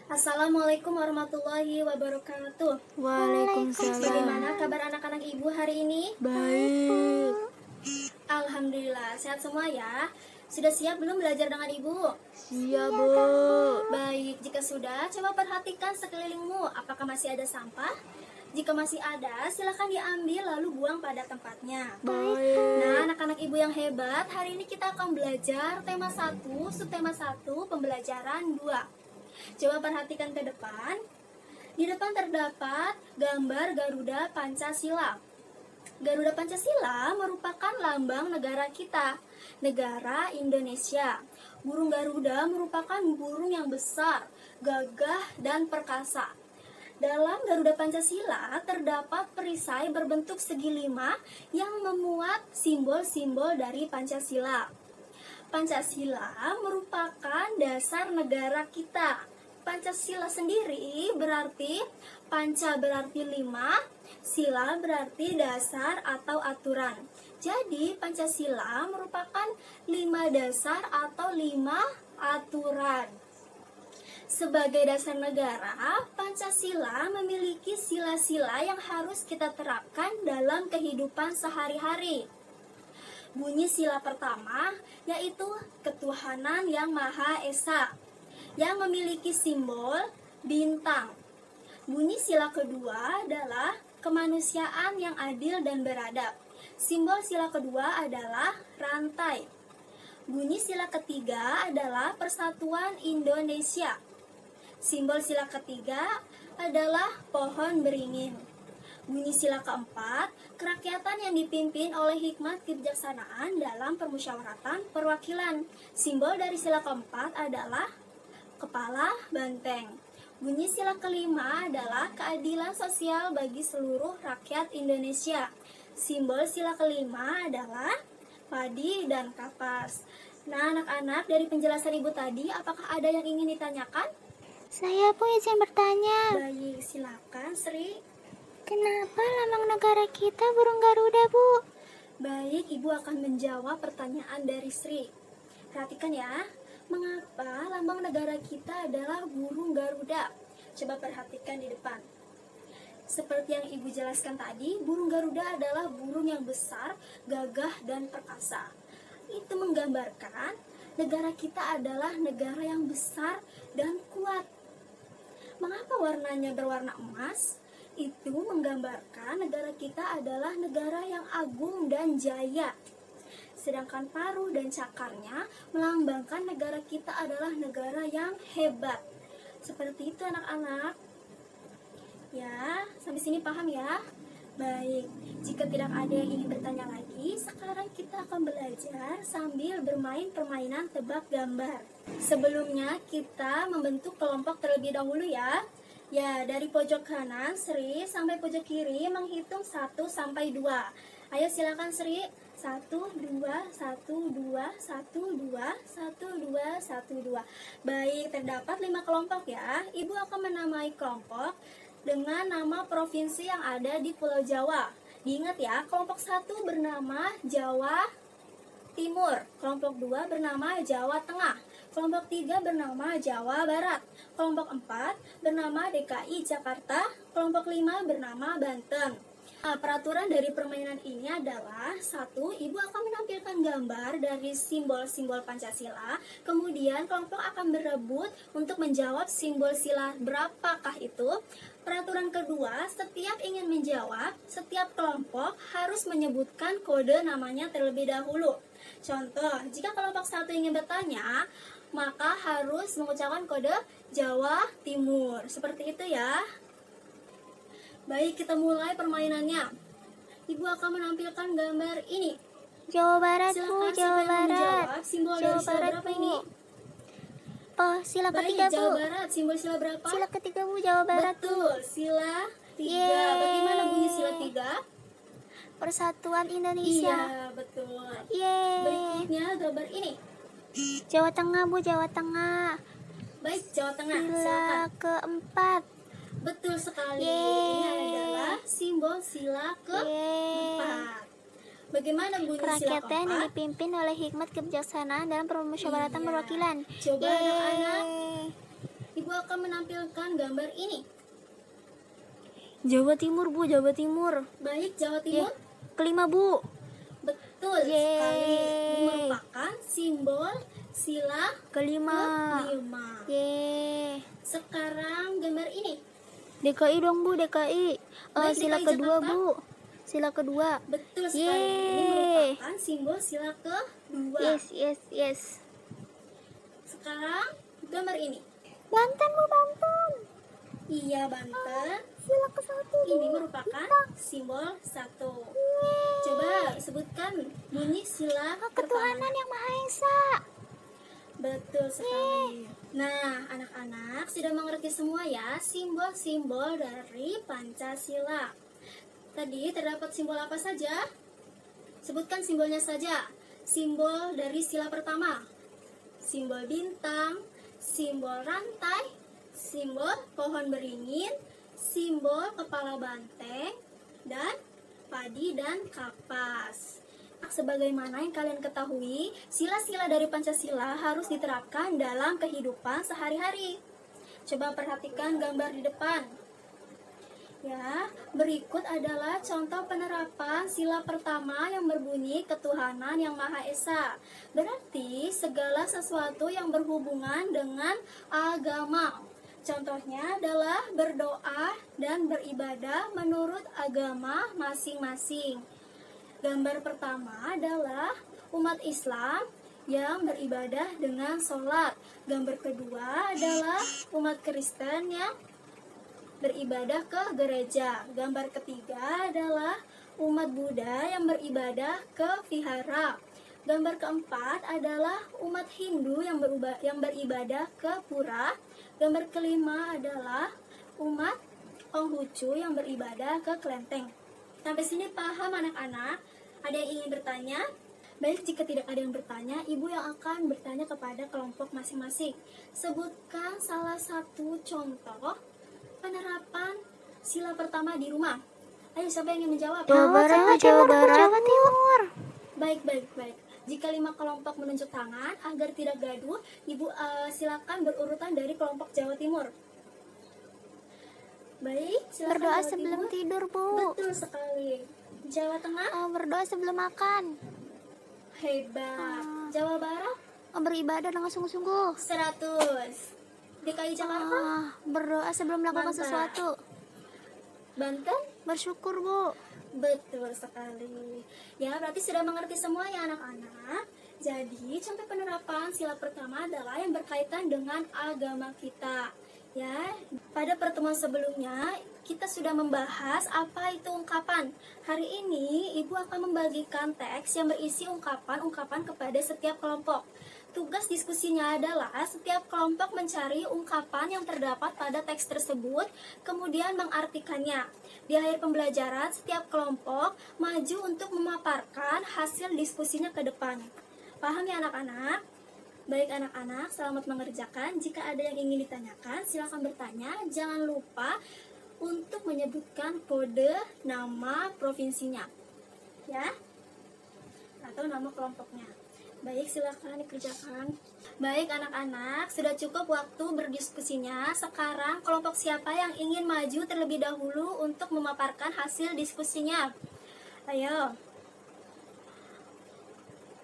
Assalamualaikum warahmatullahi wabarakatuh. Waalaikumsalam. Bagaimana kabar anak-anak ibu hari ini? Baik. Alhamdulillah, sehat semua ya. Sudah siap belum belajar dengan ibu? Iya, Bu. Baik, jika sudah, coba perhatikan sekelilingmu. Apakah masih ada sampah? Jika masih ada, silakan diambil lalu buang pada tempatnya. Baik. Nah, anak-anak ibu yang hebat, hari ini kita akan belajar tema 1, subtema 1, pembelajaran 2. Coba perhatikan ke depan. Di depan terdapat gambar Garuda Pancasila. Garuda Pancasila merupakan lambang negara kita, negara Indonesia. Burung Garuda merupakan burung yang besar, gagah, dan perkasa. Dalam Garuda Pancasila terdapat perisai berbentuk segi 5 yang memuat simbol-simbol dari Pancasila. Pancasila merupakan dasar negara kita. Pancasila sendiri berarti panca berarti 5, sila berarti dasar atau aturan. Jadi Pancasila merupakan 5 dasar atau 5 aturan. Sebagai dasar negara, Pancasila memiliki sila-sila yang harus kita terapkan dalam kehidupan sehari-hari. Bunyi sila pertama yaitu ketuhanan yang Maha Esa yang memiliki simbol bintang. Bunyi sila kedua adalah kemanusiaan yang adil dan beradab. Simbol sila kedua adalah rantai. Bunyi sila ketiga adalah persatuan Indonesia. Simbol sila ketiga adalah pohon beringin. Bunyi sila keempat, kerakyatan yang dipimpin oleh hikmat kebijaksanaan dalam permusyawaratan perwakilan. Simbol dari sila keempat adalah kepala banteng. Bunyi sila kelima adalah keadilan sosial bagi seluruh rakyat Indonesia. Simbol sila kelima adalah padi dan kapas. Nah, anak-anak, dari penjelasan ibu tadi, apakah ada yang ingin ditanyakan? Saya pun izin bertanya. Baik, silakan Sri. Kenapa lambang negara kita burung Garuda, Bu? Baik, Ibu akan menjawab pertanyaan dari Sri. Perhatikan ya, mengapa lambang negara kita adalah burung Garuda? Coba perhatikan di depan. Seperti yang Ibu jelaskan tadi, burung Garuda adalah burung yang besar, gagah, dan perkasa. Itu menggambarkan negara kita adalah negara yang besar dan kuat. Mengapa warnanya berwarna emas? Itu menggambarkan negara kita adalah negara yang agung dan jaya. Sedangkan paruh dan cakarnya melambangkan negara kita adalah negara yang hebat. Seperti itu anak-anak. Ya, sampai sini paham ya? Baik, jika tidak ada yang ingin bertanya lagi, sekarang kita akan belajar sambil bermain permainan tebak gambar. Sebelumnya kita membentuk kelompok terlebih dahulu ya. Ya, dari pojok kanan Sri sampai pojok kiri menghitung 1 sampai 2. Ayo silakan Sri. 1 2 1 2 1 2 1 2 1 2. Baik, terdapat 5 kelompok ya. Ibu akan menamai kelompok dengan nama provinsi yang ada di Pulau Jawa. Diingat ya, kelompok 1 bernama Jawa Timur, kelompok 2 bernama Jawa Tengah, kelompok 3 bernama Jawa Barat, kelompok 4 bernama DKI Jakarta, kelompok 5 bernama Banten. Nah, peraturan dari permainan ini adalah 1. Ibu akan menampilkan gambar dari simbol-simbol Pancasila. Kemudian kelompok akan berebut untuk menjawab simbol sila berapakah itu. Peraturan kedua, setiap ingin menjawab, setiap kelompok harus menyebutkan kode namanya terlebih dahulu. Contoh, jika kelompok 1 ingin bertanya, maka harus mengucapkan kode Jawa Timur. Seperti itu ya. Baik, kita mulai permainannya. Ibu akan menampilkan gambar ini. Jawa Barat, Bu. Silakan Jawa siapa yang Barat. menjawab simbol Jawa dari sila Barat, berapa Bu. ini? Oh, sila Baik, ketiga, Jawa Bu. Barat, simbol sila berapa? Sila ketiga, Bu. Jawa Barat, Bu. Betul, sila 3. Yeay. Bagaimana bunyi sila 3? Persatuan Indonesia. Iya, betul. Yeay. Berikutnya gambar ini. Jawa Tengah, Bu. Jawa Tengah. Baik, Jawa Tengah. Sila Silakan. keempat. Betul sekali. Yeay. Ini adalah simbol sila keempat. Bagaimana bunyi sila Kerakyatan yang keempat? dipimpin oleh hikmat kebijaksanaan dalam permusyawaratan Iya. perwakilan. Coba anak-anak Ibu akan menampilkan gambar ini. Jawa Timur, Bu, Jawa Timur. Baik, Jawa Timur. Kelima, Bu. Betul sekali. Ini merupakan simbol sila Kelima. kelima. Yeay. Sekarang gambar ini. DKI dong, Bu, DKI. Baik, Sila DKI kedua, Jakarta. Bu. Sila kedua. Betul sekali. Ini Yeay. merupakan simbol sila kedua. Yes. Sekarang gambar ini. Banten, Bu, Banten. Iya, Banten. Sila ke-1. Ini merupakan simbol 1. Coba sebutkan bunyi sila Ketuhanan pertama. yang Maha Esa. Betul sekali. Nah, anak-anak sudah mengerti semua ya simbol-simbol dari Pancasila. Tadi terdapat simbol apa saja? Sebutkan simbolnya saja. Simbol dari sila pertama. Simbol bintang, simbol rantai, simbol pohon beringin, simbol kepala banteng, dan padi dan kapas. Sebagaimana yang kalian ketahui, sila-sila dari Pancasila harus diterapkan dalam kehidupan sehari-hari. Coba perhatikan gambar di depan. Ya, berikut adalah contoh penerapan sila pertama yang berbunyi ketuhanan yang Maha Esa. Berarti segala sesuatu yang berhubungan dengan agama. Contohnya adalah berdoa dan beribadah menurut agama masing-masing. Gambar pertama adalah umat Islam yang beribadah dengan sholat. Gambar kedua adalah umat Kristen yang beribadah ke gereja. Gambar ketiga adalah umat Buddha yang beribadah ke vihara. Gambar keempat adalah umat Hindu yang beribadah ke pura. Gambar kelima adalah umat Konghucu yang beribadah ke kelenteng. Sampai sini paham anak-anak? Ada yang ingin bertanya? Baik, jika tidak ada yang bertanya, ibu yang akan bertanya kepada kelompok masing-masing. Sebutkan salah satu contoh penerapan sila pertama di rumah. Ayo, siapa yang ingin menjawab? Jawa Barat, Jawa Barat, Jawa Timur. Baik. Jika 5 kelompok menunjuk tangan, agar tidak gaduh, ibu silakan berurutan dari kelompok Jawa Timur. Baik, silakan Berdoa Jawa sebelum Timur. tidur, Bu. Betul sekali. Jawa Tengah, Berdoa sebelum makan. hebat. Jawa Barat, Beribadah dengan sungguh-sungguh. 100. DKI Jakarta, Berdoa sebelum melakukan Mantap. sesuatu. Banten, Bersyukur, Bu. betul sekali. Ya, berarti sudah mengerti semua ya anak-anak. Jadi, contoh penerapan sila pertama adalah yang berkaitan dengan agama kita. Ya, pada pertemuan sebelumnya kita sudah membahas apa itu ungkapan. Hari ini Ibu akan membagikan teks yang berisi ungkapan-ungkapan kepada setiap kelompok. Tugas diskusinya adalah setiap kelompok mencari ungkapan yang terdapat pada teks tersebut, kemudian mengartikannya. Di akhir pembelajaran, setiap kelompok maju untuk memaparkan hasil diskusinya ke depan. Paham ya anak-anak? Baik anak-anak, selamat mengerjakan. Jika ada yang ingin ditanyakan, silakan bertanya. Jangan lupa untuk menyebutkan kode nama provinsinya, ya, atau nama kelompoknya. Baik, silakan dikerjakan. Baik anak-anak, sudah cukup waktu berdiskusinya. Sekarang kelompok siapa yang ingin maju terlebih dahulu untuk memaparkan hasil diskusinya? Ayo.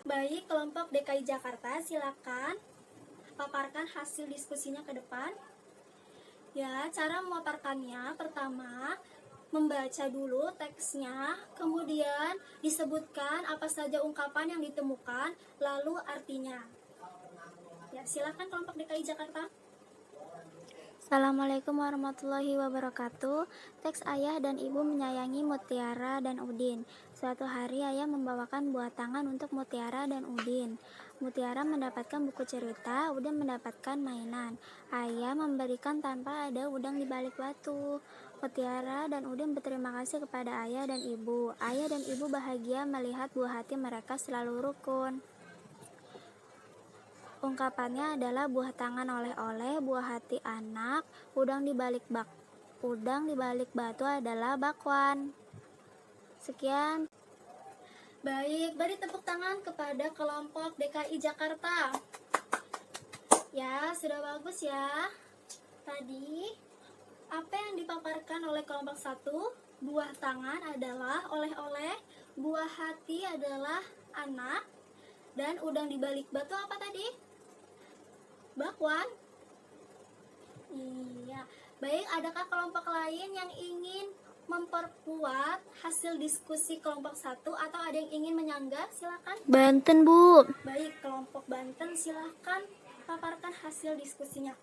Baik, kelompok DKI Jakarta, silakan paparkan hasil diskusinya ke depan. Ya, cara memaparkannya pertama membaca dulu teksnya, kemudian disebutkan apa saja ungkapan yang ditemukan, lalu artinya. Ya, silakan kelompok DKI Jakarta. Assalamualaikum warahmatullahi wabarakatuh. Teks Ayah dan Ibu menyayangi Mutiara dan Udin. Suatu hari Ayah membawakan buah tangan untuk Mutiara dan Udin. Mutiara mendapatkan buku cerita, Udin mendapatkan mainan. Ayah memberikan tanpa ada udang di balik batu. Mutiara dan Udin berterima kasih kepada Ayah dan Ibu. Ayah dan Ibu bahagia melihat buah hati mereka selalu rukun. Ungkapannya adalah buah tangan oleh-oleh, buah hati anak, udang di balik batu adalah bakwan. Sekian. Baik, beri tepuk tangan kepada kelompok DKI Jakarta. Ya, sudah bagus ya. Tadi apa yang dipaparkan oleh kelompok 1? Buah tangan adalah oleh-oleh, buah hati adalah anak, dan udang di balik batu apa tadi? Bakwan. Iya. Baik, adakah kelompok lain yang ingin memperkuat hasil diskusi kelompok 1 atau ada yang ingin menyanggah? Silakan. Banten, Bu. Baik, kelompok Banten silakan paparkan hasil diskusinya.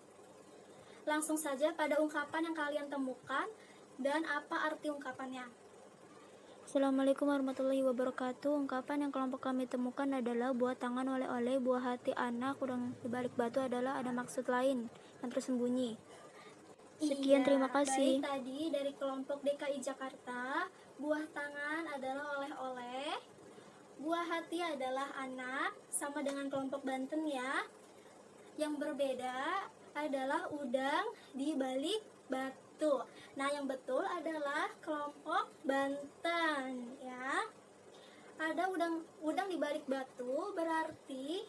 Langsung saja pada ungkapan yang kalian temukan dan apa arti ungkapannya. Assalamualaikum warahmatullahi wabarakatuh. Ungkapan yang kelompok kami temukan adalah buah tangan oleh-oleh, buah hati anak, udang di balik batu adalah ada maksud lain yang tersembunyi. Sekian, terima kasih. Baik, tadi dari kelompok DKI Jakarta, buah tangan adalah oleh-oleh, buah hati adalah anak, sama dengan kelompok Banten ya. Yang berbeda adalah udang di balik batu. Nah, yang betul adalah kelompok Banten ya. Ada udang di balik batu berarti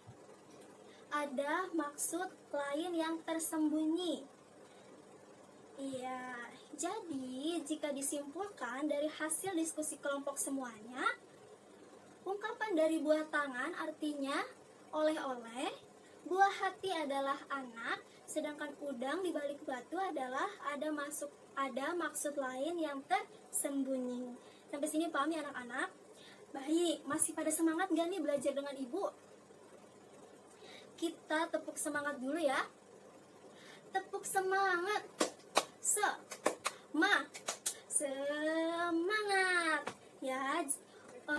ada maksud lain yang tersembunyi. Iya, jadi jika disimpulkan dari hasil diskusi kelompok semuanya, ungkapan dari buah tangan artinya oleh-oleh, buah hati adalah anak, sedangkan udang di balik batu adalah ada maksud lain yang tersembunyi. Sampai sini paham ya anak-anak? Baik, masih pada semangat gak nih belajar dengan ibu? Kita tepuk semangat dulu ya. Tepuk semangat. Semangat ya.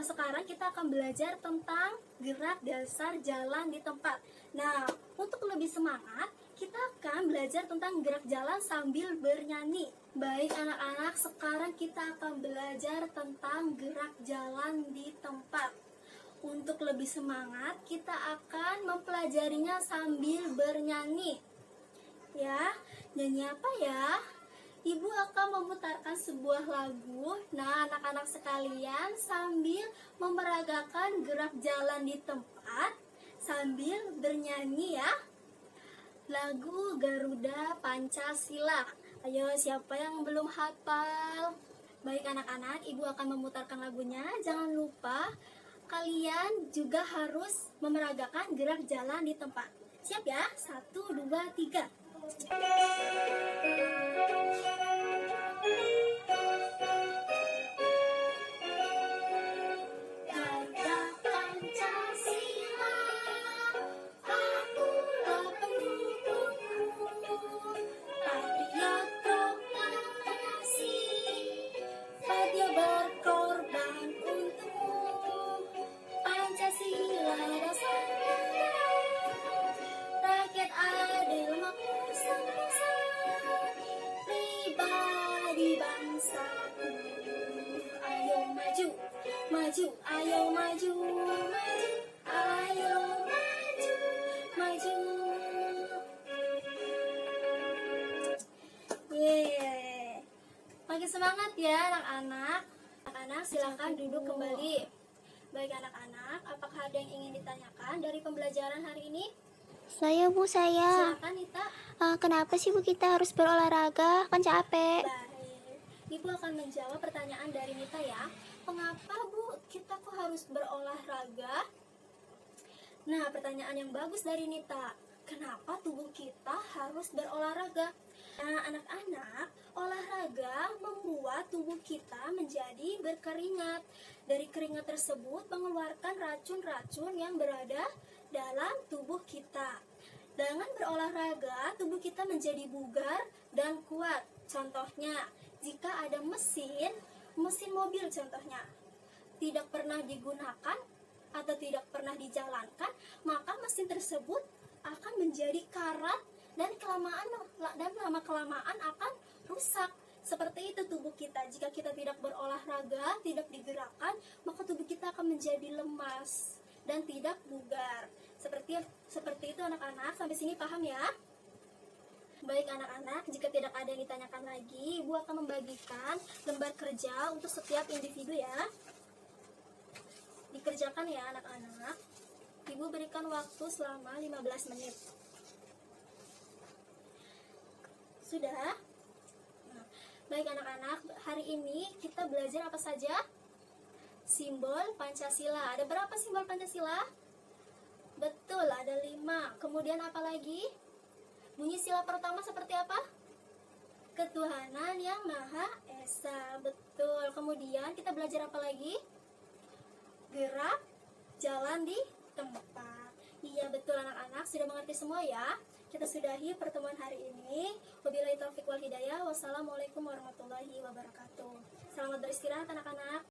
Sekarang kita akan belajar tentang gerak dasar jalan di tempat. Nah, untuk lebih semangat, kita akan belajar tentang gerak jalan sambil bernyanyi. Baik anak-anak, sekarang kita akan belajar tentang gerak jalan di tempat. Untuk lebih semangat, kita akan mempelajarinya sambil bernyanyi. Ya, nyanyi apa ya? Ibu akan memutarkan sebuah lagu. Nah, anak-anak sekalian sambil memeragakan gerak jalan di tempat sambil bernyanyi ya. Lagu Garuda Pancasila. Ayo, siapa yang belum hafal? Baik anak-anak, ibu akan memutarkan lagunya. Jangan lupa kalian juga harus memeragakan gerak jalan di tempat. Siap ya? 1, 2, 3. Harga Pancasila, akulah pendukungmu. Patriot proklamasi, Fadia berkorban untukmu. Pancasila dasar negara, rakyat adil makmur sentosa, pribadi bangsaku. Ayo maju, maju, ayo maju, maju, ayo maju, maju. Yeay. Makin semangat ya anak-anak. Anak-anak silakan duduk kembali. Baik anak-anak, apakah ada yang ingin ditanyakan dari pembelajaran hari ini? Saya, Bu, saya. Silakan Nita. Kenapa sih, Bu, kita harus berolahraga? Kan capek. Baik, Ibu akan menjawab pertanyaan dari Nita ya. Mengapa Bu kita kok harus berolahraga? Nah, pertanyaan yang bagus dari Nita. Kenapa tubuh kita harus berolahraga? Nah, anak-anak, olahraga membuat tubuh kita menjadi berkeringat. Dari keringat tersebut mengeluarkan racun-racun yang berada dalam tubuh kita. Dengan berolahraga, tubuh kita menjadi bugar dan kuat. Contohnya, jika ada mesin mobil contohnya, tidak pernah digunakan atau tidak pernah dijalankan, maka mesin tersebut akan menjadi karat dan lama-kelamaan akan rusak. Seperti itu tubuh kita. Jika kita tidak berolahraga, tidak digerakkan, maka tubuh kita akan menjadi lemas dan tidak bugar. Seperti itu anak-anak. Sampai sini paham ya? Baik anak-anak, jika tidak ada yang ditanyakan lagi, Ibu akan membagikan lembar kerja untuk setiap individu ya. Dikerjakan ya anak-anak. Ibu berikan waktu selama 15 menit. Sudah? Nah, baik anak-anak, hari ini kita belajar apa saja? Simbol Pancasila. Ada berapa simbol Pancasila? Betul, ada 5. Kemudian apa lagi? Bunyi sila pertama seperti apa? Ketuhanan yang Maha Esa. Betul. Kemudian kita belajar apa lagi? Gerak, jalan di tempat. Iya betul anak-anak, sudah mengerti semua ya? Kita sudahi pertemuan hari ini. Wabillahi taufiq wal hidayah. Wassalamualaikum warahmatullahi wabarakatuh. Selamat beristirahat anak-anak.